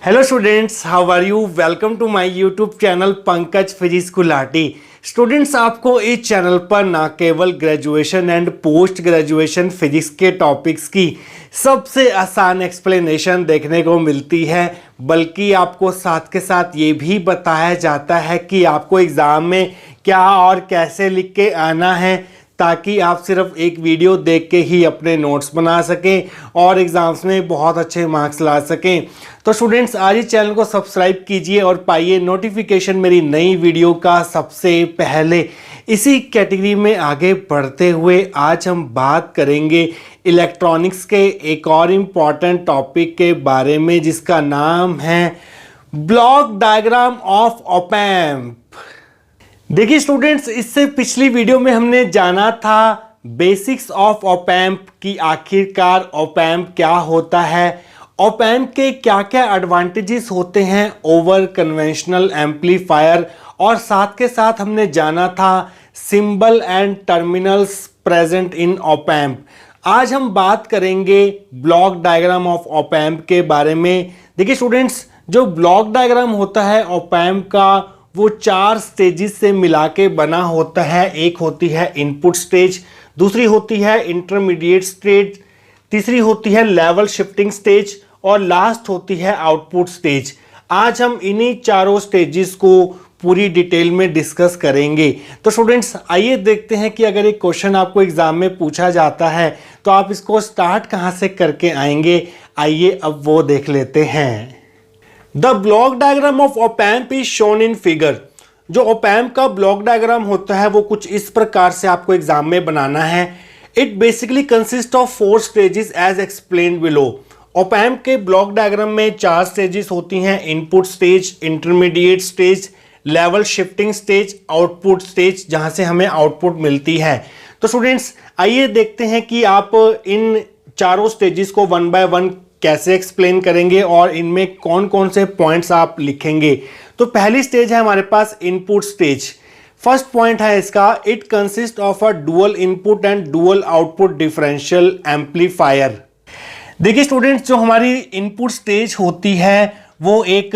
Hello students, how are you? Welcome to my YouTube channel Pankaj Physics Gulati. Students, आपको इस channel पर ना केवल graduation and post graduation physics के टॉपिक्स की सबसे आसान एक्सप्लेनेशन देखने को मिलती है, बल्कि आपको साथ के साथ ये भी बताया जाता है कि आपको एग्ज़ाम में क्या और कैसे लिख के आना है, ताकि आप सिर्फ एक वीडियो देख के ही अपने नोट्स बना सकें और एग्ज़ाम्स में बहुत अच्छे मार्क्स ला सकें। तो स्टूडेंट्स, आज इस चैनल को सब्सक्राइब कीजिए और पाइए नोटिफिकेशन मेरी नई वीडियो का सबसे पहले। इसी कैटेगरी में आगे बढ़ते हुए आज हम बात करेंगे इलेक्ट्रॉनिक्स के एक और इम्पॉर्टेंट टॉपिक के बारे में, जिसका नाम है block diagram of op amp. देखिए स्टूडेंट्स, इससे पिछली वीडियो में हमने जाना था बेसिक्स ऑफ ऑप एम्प की आखिरकार ऑप एम्प क्या होता है, ऑप एम्प के क्या क्या एडवांटेजेस होते हैं ओवर कन्वेंशनल एम्पलीफायर, और साथ के साथ हमने जाना था symbol and terminals present in op amp. आज हम बात करेंगे block diagram of op amp के बारे में। देखिए स्टूडेंट्स, जो ब्लॉक डायग्राम होता है ऑप एम्प का, वो 4 स्टेजेस से मिला के बना होता है। एक होती है इनपुट स्टेज, दूसरी होती है इंटरमीडिएट स्टेज, तीसरी होती है लेवल शिफ्टिंग स्टेज और लास्ट होती है आउटपुट स्टेज। आज हम इन्हीं चारों स्टेजेस को पूरी डिटेल में डिस्कस करेंगे। तो स्टूडेंट्स, आइए देखते हैं कि अगर एक क्वेश्चन आपको एग्जाम में पूछा जाता है तो आप इसको स्टार्ट कहाँ से करके आएंगे। आइए अब वो देख लेते हैं। The block diagram of op amp is shown in figure. जो ऑप एम्प का ब्लॉक डायग्राम होता है वो कुछ इस प्रकार से आपको एग्जाम में बनाना है। It basically consist of 4 stages as explained below. Op amp के ब्लॉक डायग्राम में 4 स्टेजेस होती हैं: input stage, intermediate stage, level shifting stage, output stage, जहां से हमें आउटपुट मिलती है। तो स्टूडेंट्स, आइए देखते हैं कि आप इन चारों स्टेजेस को 1 बाय 1 कैसे एक्सप्लेन करेंगे और इनमें कौन कौन से पॉइंट्स आप लिखेंगे। तो पहली स्टेज है हमारे पास इनपुट स्टेज। फर्स्ट पॉइंट है इसका, it consist of a dual input and dual output differential amplifier. देखिए स्टूडेंट्स, जो हमारी इनपुट स्टेज होती है वो एक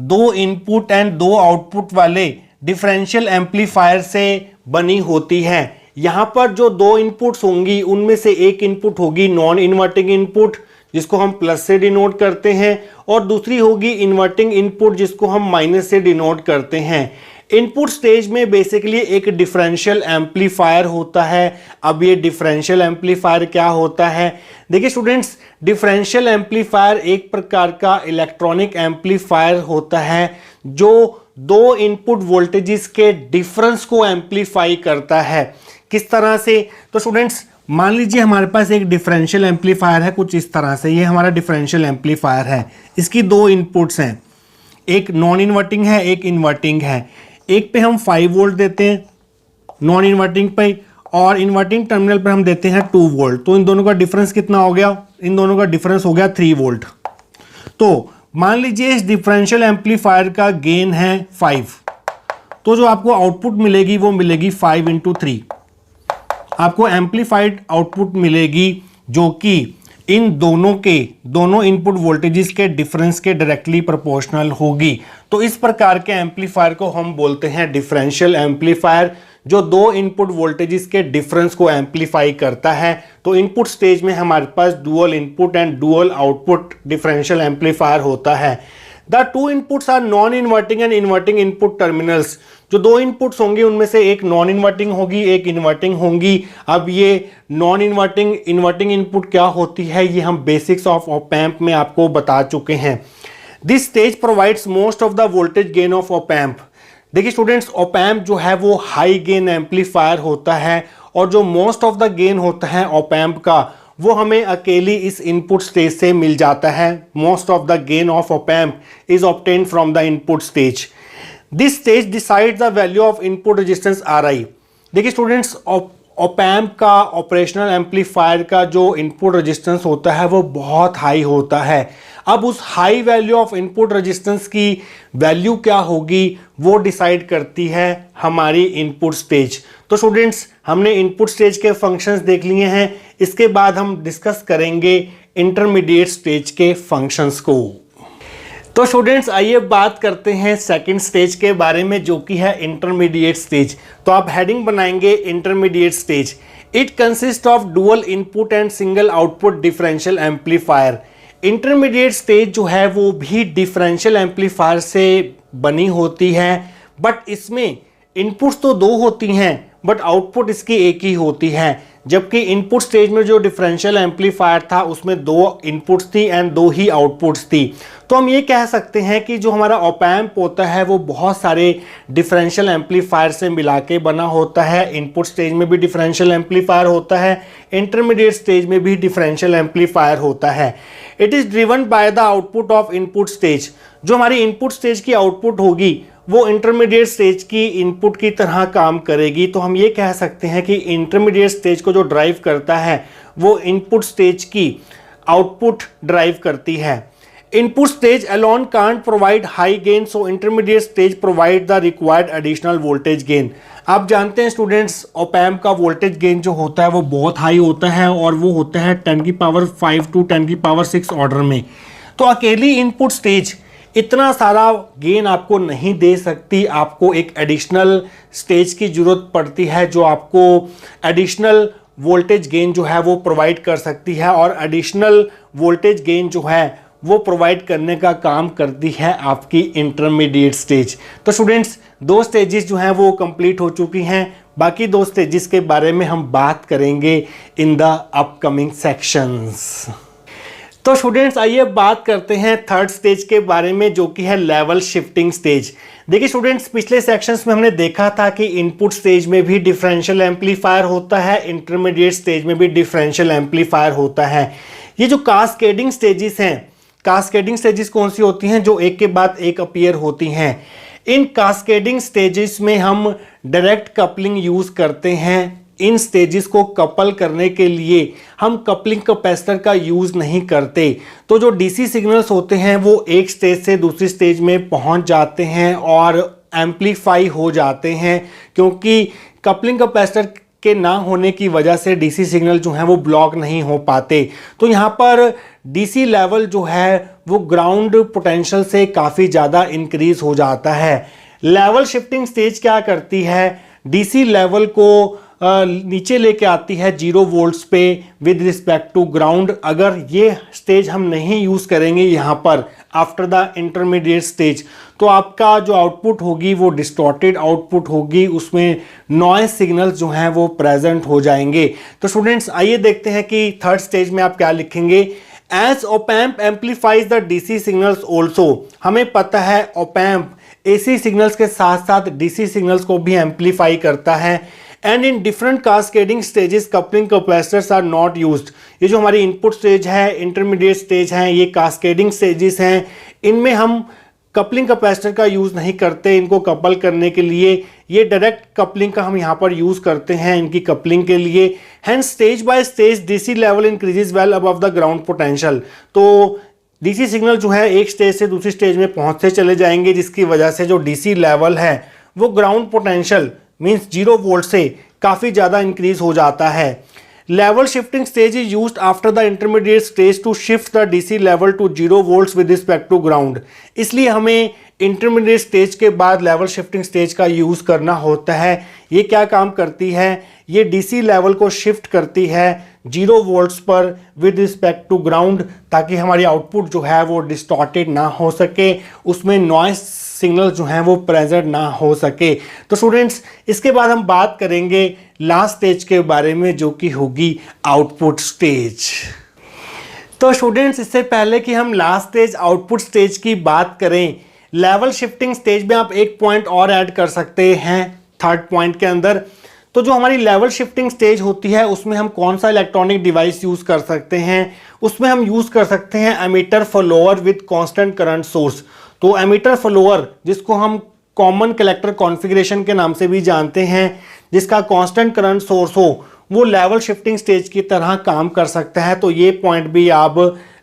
2 इनपुट एंड 2 आउटपुट वाले डिफरेंशियल एम्पलीफायर से बनी होती है। यहां पर जो 2 इनपुट्स होंगी उनमें से एक इनपुट होगी नॉन इन्वर्टिंग इनपुट, जिसको हम प्लस से डिनोट करते हैं, और दूसरी होगी इन्वर्टिंग इनपुट, जिसको हम माइनस से डिनोट करते हैं। इनपुट स्टेज में बेसिकली एक डिफरेंशियल एम्पलीफायर होता है। अब ये डिफरेंशियल एम्पलीफायर क्या होता है? देखिए स्टूडेंट्स, डिफरेंशियल एम्पलीफायर एक प्रकार का इलेक्ट्रॉनिक एम्पलीफायर होता है जो 2 इनपुट वोल्टेजेस के डिफरेंस को एम्पलीफाई करता है। किस तरह से? तो स्टूडेंट्स, मान लीजिए हमारे पास एक डिफरेंशियल एम्पलीफायर है कुछ इस तरह से। ये हमारा डिफरेंशियल एम्पलीफायर है। इसकी 2 इनपुट्स हैं, एक नॉन इन्वर्टिंग है, एक इन्वर्टिंग है। एक पे हम 5 वोल्ट देते हैं नॉन इन्वर्टिंग पे, और इन्वर्टिंग टर्मिनल पे हम देते हैं 2 वोल्ट। तो इन दोनों का डिफरेंस कितना हो गया? इन दोनों का डिफरेंस हो गया 3 वोल्ट। तो मान लीजिए इस डिफरेंशियल एम्पलीफायर का गेन है 5, तो जो आपको आउटपुट मिलेगी वो मिलेगी 5 × 3। आपको एम्पलीफाइड आउटपुट मिलेगी जो कि इन दोनों इनपुट वोल्टेजेस के डिफरेंस के डायरेक्टली प्रोपोर्शनल होगी। तो इस प्रकार के एम्पलीफायर को हम बोलते हैं डिफरेंशियल एम्पलीफायर, जो 2 इनपुट वोल्टेजेस के डिफरेंस को एम्पलीफाई करता है। तो इनपुट स्टेज में हमारे पास dual input and dual output differential amplifier होता है। The 2 inputs are non inverting and inverting input terminals. जो 2 इनपुट्स होंगी उनमें से एक नॉन इन्वर्टिंग होगी, एक इन्वर्टिंग होंगी। अब ये नॉन इन्वर्टिंग इन्वर्टिंग इनपुट क्या होती है, ये हम बेसिक्स ऑफ ऑप एम्प में आपको बता चुके हैं। This stage provides most of the voltage gain of op amp. देखिए स्टूडेंट्स, ऑप एम्प जो है वो हाई गेन एम्पलीफायर होता है, और जो मोस्ट ऑफ द गेन होता है ऑप एम्प का वो हमें अकेली इस इनपुट स्टेज से मिल जाता है। Most of the gain of op amp is obtained from the input stage. This stage decide the value of input resistance RI। देखिए स्टूडेंट्स, ऑप एम्प का ऑपरेशनल एम्पलीफायर का जो इनपुट रेजिस्टेंस होता है वो बहुत हाई होता है। अब उस high value of input resistance की वैल्यू क्या होगी वो डिसाइड करती है हमारी इनपुट स्टेज। तो स्टूडेंट्स, हमने इनपुट स्टेज के फंक्शंस देख लिए हैं। इसके बाद हम डिस्कस करेंगे इंटरमीडिएट स्टेज के फंक्शंस को। तो स्टूडेंट्स आइए बात करते हैं सेकंड स्टेज के बारे में, जो कि है इंटरमीडिएट स्टेज। तो आप हेडिंग बनाएंगे intermediate stage. It consist of dual input and single output differential amplifier. Intermediate stage जो है वो भी डिफरेंशियल एम्पलीफायर से बनी होती है, बट इसमें इनपुट्स तो दो होती हैं बट आउटपुट इसकी एक ही होती है। जबकि इनपुट स्टेज में जो डिफरेंशियल एम्पलीफायर था उसमें दो इनपुट्स थी एंड दो ही आउटपुट्स थी। तो हम ये कह सकते हैं कि जो हमारा ऑप एम्प होता है वो बहुत सारे डिफरेंशियल एम्पलीफायर से मिला के बना होता है। इनपुट स्टेज में भी डिफरेंशियल एम्पलीफायर होता है, इंटरमीडिएट स्टेज में भी डिफरेंशियल एम्पलीफायर होता है। It is driven by the output of input stage. जो हमारी इनपुट स्टेज की आउटपुट होगी वो इंटरमीडिएट स्टेज की इनपुट की तरह काम करेगी। तो हम ये कह सकते हैं कि इंटरमीडिएट स्टेज को जो ड्राइव करता है वो इनपुट स्टेज की आउटपुट ड्राइव करती है। Input stage alone can't provide high gain, so intermediate stage provide the required additional voltage gain. आप जानते हैं स्टूडेंट्स, ऑप एम्प का वोल्टेज गेन जो होता है वो बहुत हाई होता है और वो होता है 10⁵ to 10⁶ ऑर्डर में। तो अकेली इनपुट स्टेज इतना सारा गेन आपको नहीं दे सकती, आपको एक एडिशनल स्टेज की ज़रूरत पड़ती है जो आपको एडिशनल वोल्टेज गेन जो है वो प्रोवाइड कर सकती है। और एडिशनल वोल्टेज गेन जो है वो प्रोवाइड करने का काम करती है आपकी इंटरमीडिएट स्टेज। तो स्टूडेंट्स दो स्टेजेस जो हैं वो कंप्लीट हो चुकी हैं, बाकी दो स्टेजेस के बारे में हम बात करेंगे इन द अपकमिंग सेक्शंस। तो स्टूडेंट्स आइए बात करते हैं थर्ड स्टेज के बारे में, जो कि है लेवल शिफ्टिंग स्टेज। देखिए स्टूडेंट्स, पिछले सेक्शंस में हमने देखा था कि इनपुट स्टेज में भी डिफरेंशियल एम्पलीफायर होता है, इंटरमीडिएट स्टेज में भी डिफरेंशियल एम्पलीफायर होता है। ये जो कास्केडिंग स्टेजेस हैं, कास्केडिंग स्टेजेस कौन सी होती हैं? जो एक के बाद एक अपीयर होती हैं। इन कास्केडिंग स्टेजेस में हम डायरेक्ट कपलिंग यूज़ करते हैं। इन स्टेजेस को कपल करने के लिए हम कपलिंग कैपेसिटर का यूज़ नहीं करते। तो जो डीसी सिग्नल्स होते हैं वो एक स्टेज से दूसरी स्टेज में पहुंच जाते हैं और एम्पलीफाई हो जाते हैं, क्योंकि कपलिंग कैपेसिटर के ना होने की वजह से डीसी सिग्नल जो हैं वो ब्लॉक नहीं हो पाते। तो यहाँ पर डीसी लेवल जो है वो ग्राउंड पोटेंशियल से काफ़ी ज़्यादा इंक्रीज हो जाता है। लेवल शिफ्टिंग स्टेज क्या करती है? डीसी लेवल को नीचे लेके आती है 0 वोल्ट्स पे विद रिस्पेक्ट टू ग्राउंड। अगर ये स्टेज हम नहीं यूज़ करेंगे यहाँ पर आफ्टर द इंटरमीडिएट स्टेज, तो आपका जो आउटपुट होगी वो डिस्टॉर्टेड आउटपुट होगी, उसमें नॉइज सिग्नल्स जो हैं वो प्रेजेंट हो जाएंगे। तो स्टूडेंट्स आइए देखते हैं कि थर्ड स्टेज में आप क्या लिखेंगे। As op amp amplifies the DC signals also. हमें पता है ऑप एम्प एसी सिग्नल्स के साथ साथ डीसी सिग्नल्स को भी एम्पलीफाई करता है। And in different cascading stages coupling capacitors are not used. ये जो हमारी इनपुट स्टेज है, इंटरमीडिएट स्टेज हैं, ये कास्केडिंग स्टेजेस हैं, इनमें हम कपलिंग कैपेसिटर का यूज़ नहीं करते इनको कपल करने के लिए। ये डायरेक्ट कपलिंग का हम यहाँ पर यूज़ करते हैं इनकी कपलिंग के लिए। Hence stage by stage DC level increases well above the ground potential. तो डीसी सिग्नल जो है एक स्टेज से दूसरी स्टेज में पहुँचते चले जाएंगे, जिसकी वजह से जो डीसी लेवल है वो ग्राउंड पोटेंशियल मीन्स 0 वोल्ट से काफ़ी ज़्यादा इंक्रीज हो जाता है। Level shifting stage is used after the intermediate stage to shift the DC level to 0 volts with respect to ground. इसलिए हमें इंटरमीडिएट स्टेज के बाद लेवल शिफ्टिंग स्टेज का यूज़ करना होता है। ये क्या काम करती है? ये डीसी लेवल को शिफ्ट करती है 0 वोल्ट्स पर विद रिस्पेक्ट टू ग्राउंड, ताकि हमारी आउटपुट जो है वो डिस्टॉर्टेड ना हो सके, उसमें नॉइस सिग्नल जो हैं वो प्रेजेंट ना हो सके। तो स्टूडेंट्स इसके बाद हम बात करेंगे लास्ट स्टेज के बारे में, जो कि होगी आउटपुट स्टेज। तो स्टूडेंट्स इससे पहले कि हम लास्ट स्टेज आउटपुट स्टेज की बात करें, लेवल शिफ्टिंग स्टेज में आप एक पॉइंट और ऐड कर सकते हैं थर्ड पॉइंट के अंदर। तो जो हमारी लेवल शिफ्टिंग स्टेज होती है उसमें हम कौन सा इलेक्ट्रॉनिक डिवाइस यूज़ कर सकते हैं? उसमें हम यूज़ कर सकते हैं emitter follower with constant current source. तो एमीटर फॉलोअर, जिसको हम कॉमन कलेक्टर कॉन्फ़िगरेशन के नाम से भी जानते हैं, जिसका कांस्टेंट करंट सोर्स हो, वो लेवल शिफ्टिंग स्टेज की तरह काम कर सकता है। तो ये पॉइंट भी आप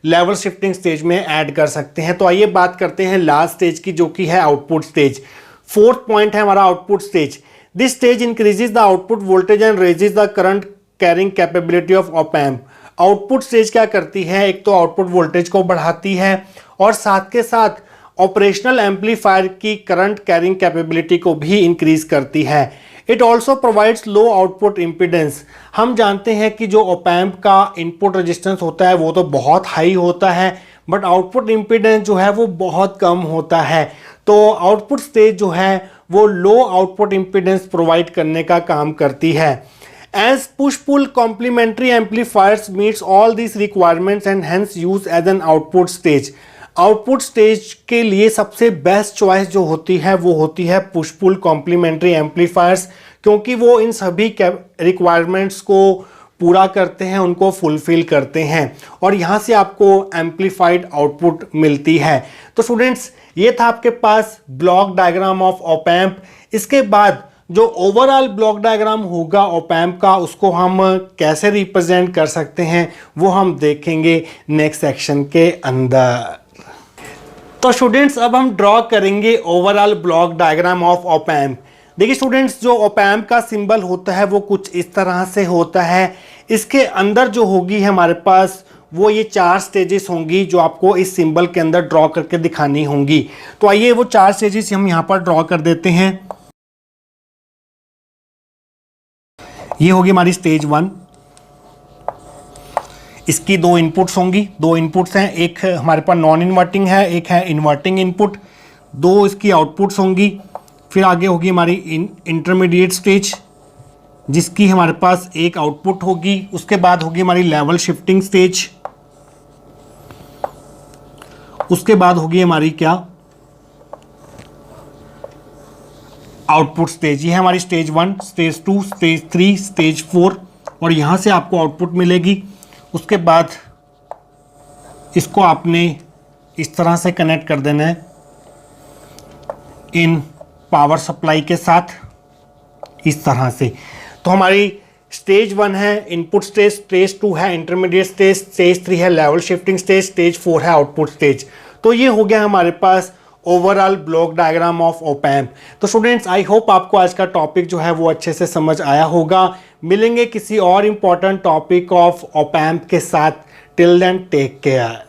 लेवल शिफ्टिंग स्टेज में ऐड कर सकते हैं। तो आइए बात करते हैं लास्ट स्टेज की, जो कि है आउटपुट स्टेज। फोर्थ पॉइंट है हमारा output stage. This stage increases the output voltage and raises the current carrying capability of op amp. Output stage क्या करती है? एक तो आउटपुट वोल्टेज को बढ़ाती है और साथ के साथ ऑपरेशनल एम्पलीफायर की करंट कैरिंग कैपेबिलिटी को भी इंक्रीज करती है। It also provides low output impedance. हम जानते हैं कि जो ऑप एम्प का इनपुट रेजिस्टेंस होता है वो तो बहुत हाई होता है, बट आउटपुट इम्पिडेंस जो है वो बहुत कम होता है। तो आउटपुट स्टेज जो है वो लो आउटपुट इम्पिडेंस प्रोवाइड करने का काम करती है। As push-pull complementary amplifiers meets all these requirements and hence used as an output stage। Output stage के लिए सबसे बेस्ट चॉइस जो होती है वो होती है पुश पुल कॉम्प्लीमेंट्री एम्पलीफायर्स, क्योंकि वो इन सभी रिक्वायरमेंट्स को पूरा करते हैं, उनको फुलफिल करते हैं और यहाँ से आपको एम्पलीफाइड आउटपुट मिलती है। तो स्टूडेंट्स, ये था आपके पास block diagram of op amp. इसके बाद जो ओवरऑल ब्लॉक डायग्राम होगा ऑप एम्प का, उसको हम कैसे रिप्रेजेंट कर सकते हैं वो हम देखेंगे नेक्स्ट सेक्शन के अंदर। तो स्टूडेंट्स, अब हम ड्रॉ करेंगे overall block diagram of op amp. देखिए स्टूडेंट्स, जो ऑप एम्प का सिंबल होता है वो कुछ इस तरह से होता है। इसके अंदर जो होगी हमारे पास वो ये 4 स्टेजेस होंगी जो आपको इस सिंबल के अंदर ड्रॉ करके दिखानी होंगी। तो आइए वो 4 स्टेजेस हम यहाँ पर ड्रॉ कर देते हैं। ये होगी हमारी स्टेज 1। इसकी 2 इनपुट्स होंगी, 2 इनपुट्स हैं, एक हमारे पास नॉन इन्वर्टिंग है, एक है इन्वर्टिंग इनपुट। 2 इसकी आउटपुट्स होंगी। फिर आगे होगी हमारी इंटरमीडिएट स्टेज जिसकी हमारे पास एक आउटपुट होगी। उसके बाद होगी हमारी लेवल शिफ्टिंग स्टेज। उसके बाद होगी हमारी क्या, आउटपुट स्टेज। ये है हमारी स्टेज 1, स्टेज 2, स्टेज 3, स्टेज 4 और यहाँ से आपको आउटपुट मिलेगी। उसके बाद इसको आपने इस तरह से कनेक्ट कर देना है इन पावर सप्लाई के साथ, इस तरह से। तो हमारी स्टेज 1 है इनपुट स्टेज, स्टेज 2 है इंटरमीडिएट स्टेज, स्टेज 3 है लेवल शिफ्टिंग स्टेज, स्टेज 4 है आउटपुट स्टेज। तो ये हो गया हमारे पास overall block diagram of op amp. तो स्टूडेंट्स, आई होप आपको आज का टॉपिक जो है वो अच्छे से समझ आया होगा। मिलेंगे किसी और important topic of op amp के साथ। Till then take care.